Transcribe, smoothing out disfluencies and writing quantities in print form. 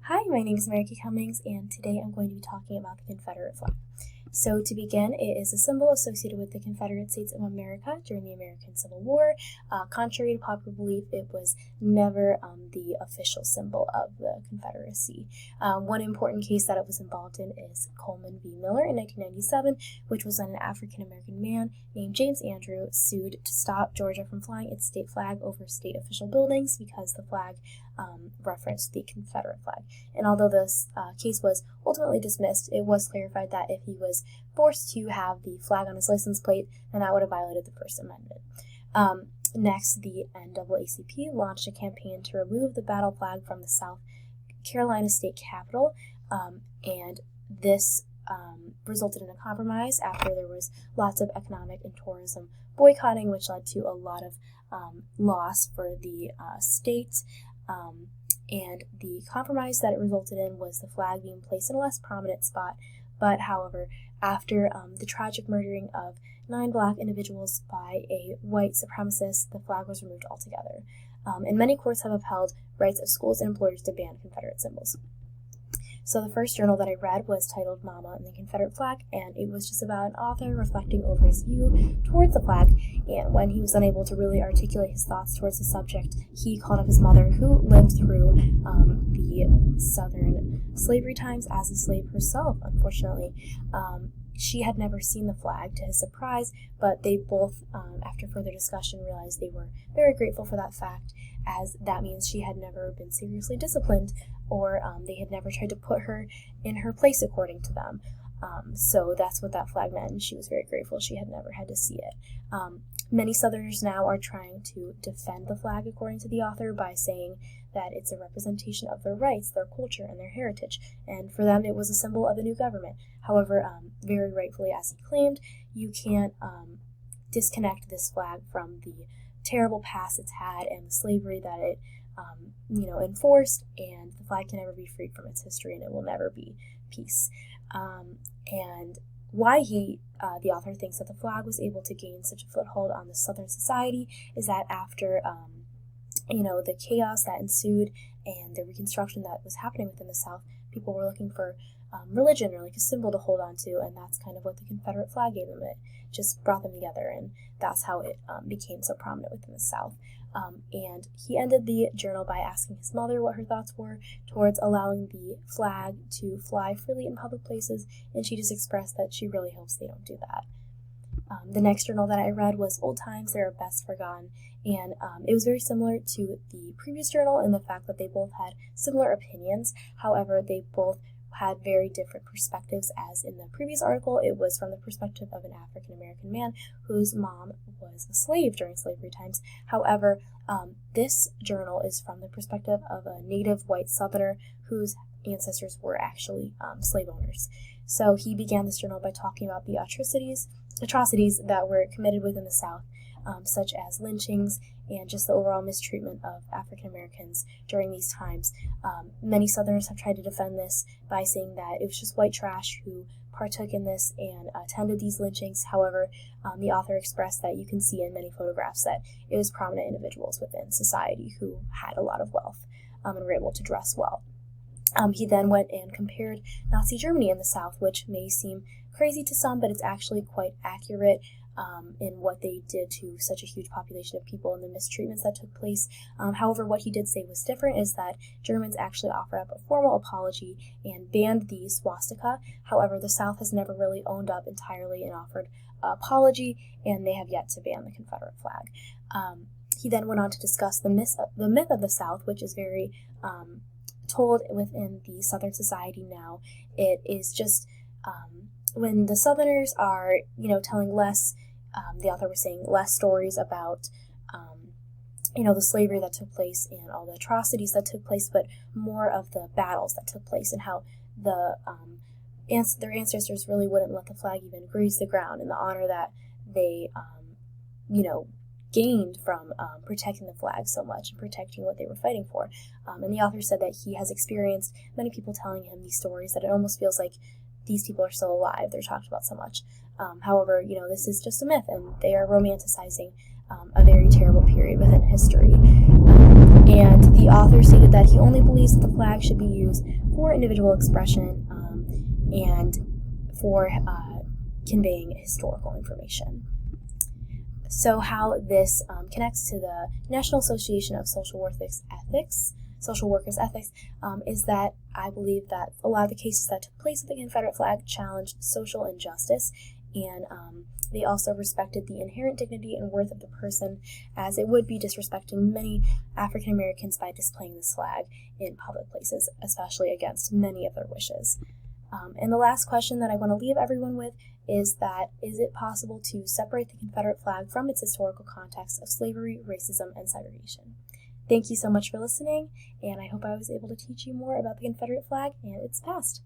Hi, my name is Cummings, and today I'm going to be talking about the Confederate flag. So to begin, it is a symbol associated with the Confederate States of America during the American Civil War. Contrary to popular belief, it was never the official symbol of the Confederacy. One important case that it was involved in is Coleman v. Miller in 1997, which was when an African-American man named James Andrew sued to stop Georgia from flying its state flag over state official buildings because the flag referenced the Confederate flag. And although this case was ultimately dismissed, it was clarified that if he was forced to have the flag on his license plate, then that would have violated the First Amendment. Next, the NAACP launched a campaign to remove the battle flag from the South Carolina state capitol, and this resulted in a compromise after there was lots of economic and tourism boycotting, which led to a lot of loss for the state. And the compromise that it resulted in was the flag being placed in a less prominent spot. But however, after the tragic murdering of 9 black individuals by a white supremacist, the flag was removed altogether. And many courts have upheld rights of schools and employers to ban Confederate symbols. So the first journal that I read was titled Mama and the Confederate Flag, and it was just about an author reflecting over his view towards the flag, and when he was unable to really articulate his thoughts towards the subject, he called up his mother, who lived through the Southern slavery times as a slave herself, unfortunately. She had never seen the flag, to his surprise, but they both, after further discussion, realized they were very grateful for that fact, as that means she had never been seriously disciplined, or they had never tried to put her in her place according to them. So that's what that flag meant, and she was very grateful she had never had to see it. Many Southerners now are trying to defend the flag, according to the author, by saying that it's a representation of their rights, their culture, and their heritage, and for them it was a symbol of a new government. However, very rightfully, as he claimed, you can't disconnect this flag from the terrible past it's had and the slavery that it enforced, and the flag can never be freed from its history, and it will never be peace. And why the author thinks that the flag was able to gain such a foothold on the Southern society is that after, the chaos that ensued and the reconstruction that was happening within the South, people were looking for religion, or like a symbol to hold on to, and that's kind of what the Confederate flag gave them. It just brought them together, and that's how it became so prominent within the South. And he ended the journal by asking his mother what her thoughts were towards allowing the flag to fly freely in public places, and she just expressed that she really hopes they don't do that. The next journal that I read was Old Times, They Are Best Forgotten, and it was very similar to the previous journal in the fact that they both had similar opinions. However, they both had very different perspectives. As in the previous article, it was from the perspective of an African-American man whose mom was a slave during slavery times. However, this journal is from the perspective of a native white Southerner whose ancestors were actually slave owners. So he began this journal by talking about the atrocities that were committed within the South, such as lynchings and just the overall mistreatment of African Americans during these times. Many Southerners have tried to defend this by saying that it was just white trash who partook in this and attended these lynchings. However, the author expressed that you can see in many photographs that it was prominent individuals within society who had a lot of wealth and were able to dress well. He then went and compared Nazi Germany in the South, which may seem crazy to some, but it's actually quite accurate in what they did to such a huge population of people and the mistreatments that took place. However, what he did say was different is that Germans actually offered up a formal apology and banned the swastika. However, the South has never really owned up entirely and offered an apology, and they have yet to ban the Confederate flag. He then went on to discuss the myth of the South, which is very told within the Southern society now. It is just when the Southerners are, telling less, the author was saying less stories about, the slavery that took place and all the atrocities that took place, but more of the battles that took place and how their ancestors really wouldn't let the flag even graze the ground, and the honor that they, gained from protecting the flag so much and protecting what they were fighting for. And the author said that he has experienced many people telling him these stories that it almost feels like these people are still alive. They're talked about so much. However, this is just a myth, and they are romanticizing a very terrible period within history. And the author stated that he only believes that the flag should be used for individual expression and for conveying historical information. So how this connects to the National Association of Social Workers' Ethics, is that I believe that a lot of the cases that took place with the Confederate flag challenged social injustice, and they also respected the inherent dignity and worth of the person, as it would be disrespecting many African Americans by displaying this flag in public places, especially against many of their wishes. And the last question that I want to leave everyone with is it possible to separate the Confederate flag from its historical context of slavery, racism, and segregation? Thank you so much for listening, and I hope I was able to teach you more about the Confederate flag and its past.